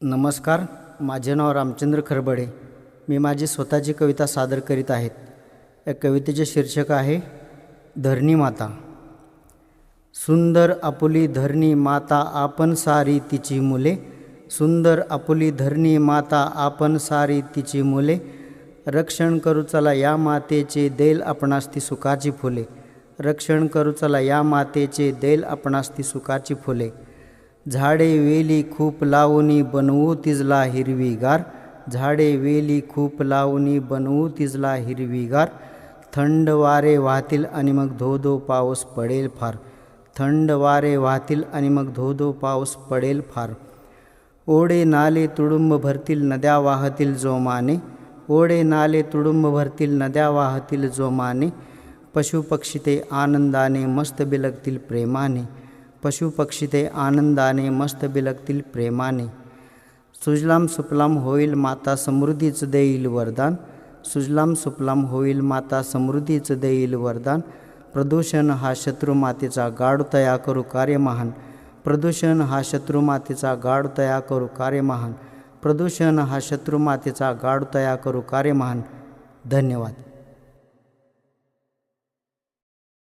नमस्कार, माझे नाव रामचंद्र खरबडे. मी माझी स्वतःची कविता सादर करीत आहेत. या कवितेचे शीर्षक आहे धरणी माता. सुंदर आपुली धरणी माता आपण सारी तिची मुले, सुंदर आपुली धरणी माता आपण सारी तिची मुले. रक्षण करू चला या मातेचे, देईल आपणास ती सुखाची फुले. रक्षण करू चला या मातेचे, देईल आपणास ती सुखाची फुले. झाडे वेली खूप लावणी बनवू तिजला हिरवीगार, झाडे वेली खूप लावणी बनवू तिजला हिरवीगार. थंड वारे वाहतील आणि मग धो धो पाऊस पडेल फार, थंड वारे वाहतील आणि मग धो धो पाऊस पडेल फार. ओढे नाले तुडुंब भरतील नद्या वाहतील जोमाने, ओढे नाले तुडुंब भरतील नद्या वाहतील जोमाने. पशुपक्षी ते आनंदाने मस्त बिलगतील प्रेमाने, पशुपक्षी ते आनंदाने मस्त बिलगतील प्रेमाने. सुजलाम सुफलाम होईल माता समृद्धीच देईल वरदान, सुजलाम सुफलाम होईल माता समृद्धीच देईल वरदान. प्रदूषण हा शत्रू मातेचा गाढ तया करू कार्य महान, प्रदूषण हा शत्रू मातेचा गाढ तया करू कार्य महान, प्रदूषण हा शत्रू मातेचा गाढ तया करू कार्य महान. धन्यवाद.